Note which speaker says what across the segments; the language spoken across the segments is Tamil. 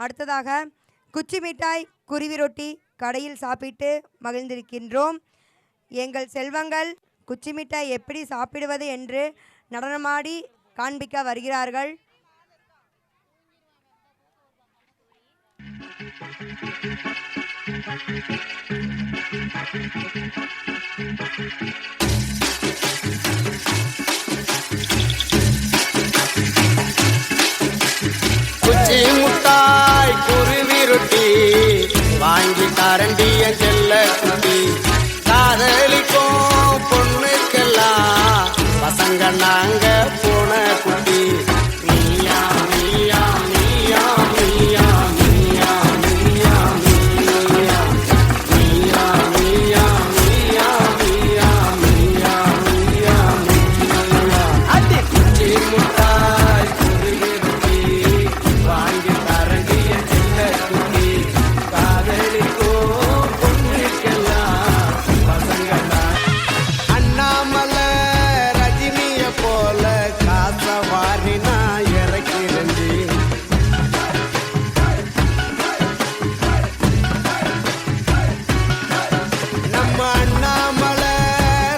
Speaker 1: அடுத்ததாக குச்சி மிட்டாய் குருவி ரொட்டி கடையில் சாப்பிட்டு மகிழ்ந்திருக்கின்றோம். எங்கள் செல்வங்கள் குச்சி மிட்டாய் எப்படி சாப்பிடுவது என்று நடனமாடி காண்பிக்க வருகிறார்கள்.
Speaker 2: குச்சி முட்டாய் குருவி ரொட்டி வாங்கி தரண்டிய செல்ல குட்டி காதலிக்கும் பொண்ணுக்கெல்லாம் பசங்க நாங்க போன குட்டி நீயா நீயா நீயா நீயா நீயா நீயா நீயா நீயா நீயா நீயா நீயா நீயா நீயா நீயா அடி குச்சி முட்டாய் குருவி ரொட்டி வாங்கி தரண்டிய செல்ல குட்டி காதலிக்கும் பொண்ணுக்கெல்லாம் பசங்க அண்ணாமலை ரஜினிய போல காச வாரி நான் இறக்கிறேன்டி நம்ம அண்ணாமலை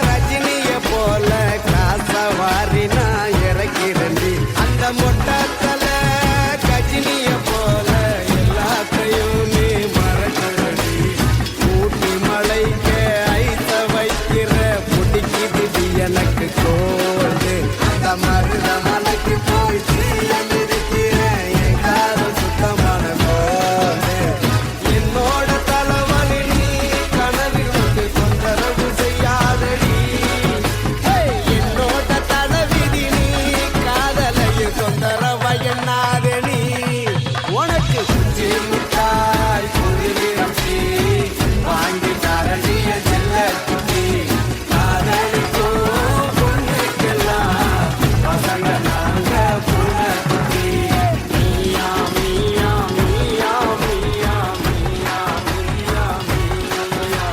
Speaker 2: ரஜினிய போல காச வாரி நான் இறக்கிறேன்டி அந்த மொட்டத்தல கஜினிய போல எல்லாத்தையும் நீ மறக்கிறடி ஊட்டி மலைக்கு ஐச வைக்கிற பிடிக்குது எனக்கு கோடு அந்த மருத மலைக்கு போய் இருக்கிற என் காதல் சுத்தமான கோடு என்னோட தலைவலி நீ கனவில் வந்து தொந்தரவு செய்யாதடி என்னோட தலைவிதி நீ காதலையும் தொந்தரவு என்னாதடி உனக்கு குச்சி முட்டாய் குருவி ரொட்டி வாங்கி தரண்டிய செல்ல குட்டி காதலிக்கும் பொண்ணுக்கெல்லாம் பசங்க நாங்க போன குட்டி நீயா நீயா நீயா நீயா நீயா நீயா நீயா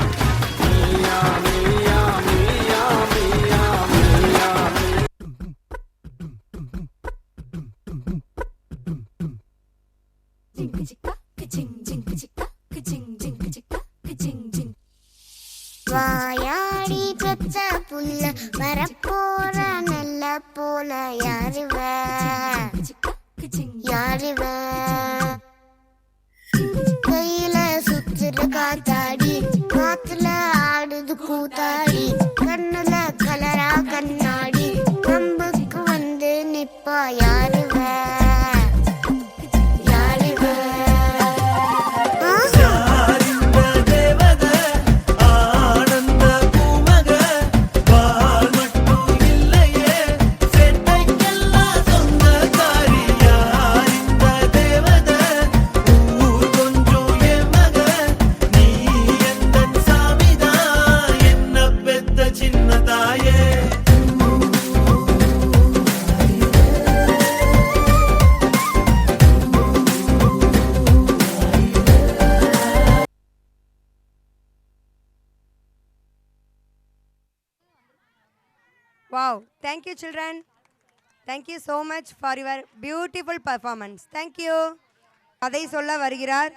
Speaker 2: நீயா நீயா நீயா நீயா நீயா
Speaker 3: வாயாடி பெத்த புள்ள வரப்போற நல்ல போல யாருவ யாருவ கையில சுத்துற காத்தாடி காத்துல ஆடுது கூத்தாடி கண்ணுல கலரா கண்ணாடி கம்புக்கு வந்து நிப்பா யாருவ யாருவ
Speaker 1: Wow, thank you children. Thank you so much for your beautiful performance. Thank you. கதை சொல்ல வருகிறார்,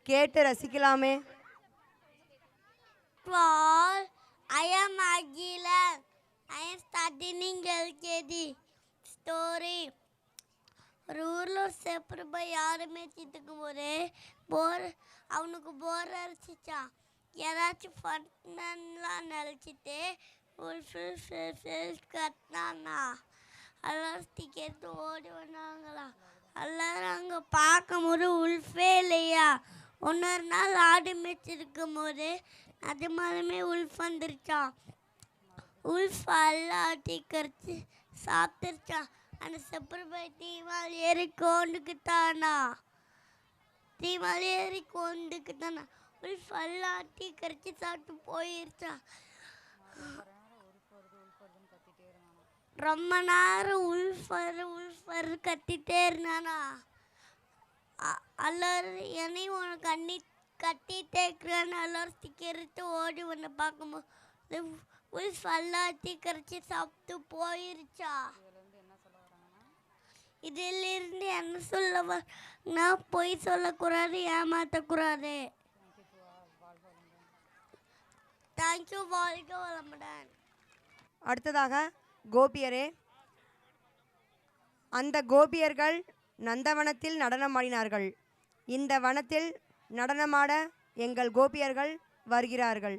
Speaker 1: கேட்டு ரசிக்கலாமே.
Speaker 3: All, I am Agilan. I am studying LKG. Story. ஒரு ஊரில் ஒரு செப்பரு போய் யாரு மேய்ச்சிட்டு போர் அவனுக்கு போர் அடிச்சிச்சான். யாராச்சும் பண்ணலாம் நினச்சிட்டு கட்டினானா எல்லாரும் டிக்கெட் ஓடி வந்தாங்களா. எல்லாரும் அங்கே பார்க்கும்போது உல்ஃபே இல்லையா. இன்னொரு நாள் ஆடு மேய்ச்சிருக்கும் போது அது மாதிரிமே உல்ஃப் வந்துருச்சான். உல்ஃப் எல்லாட்டி கரைச்சி சாப்பிட்டுருச்சான். அந்த செப்பரு போய் தீமால் ஏறி கொண்டுக்கிட்டானா. தீமால் ஏறி கொண்டுக்கிட்டானா. உல்ஃப் எல்லாட்டி கரைச்சி சாப்பிட்டு போயிருச்சான். ரொம்ப நேரம் உல்ஃபர் கத்திட்டே இருந்தானா. எல்லாரும் என்னையும் உனக்கு கட்டிகிட்டே இருக்கிறான்னு எல்லாரும் திக்கரிட்டு ஓடி வந்து பார்க்கும்போது உல்ஃப் எல்லாத்தையும் கரைச்சி சாப்பிட்டு போயிருச்சா. இதிலிருந்து என்ன சொல்ல நான் பொய் சொல்லக்கூடாது, ஏமாற்றக்கூடாது. தேங்க்யூ. வாழ்க வளமுடன்.
Speaker 1: அடுத்ததாக கோபியரே, அந்த கோபியர்கள் நந்தவனத்தில் நடனமாடினார்கள். இந்த வனத்தில் நடனமாட எங்கள் கோபியர்கள் வருகிறார்கள்.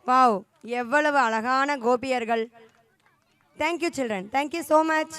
Speaker 1: வாவ், எவ்வளவு அழகான கோபியர்கள். Thank you children, thank you so much.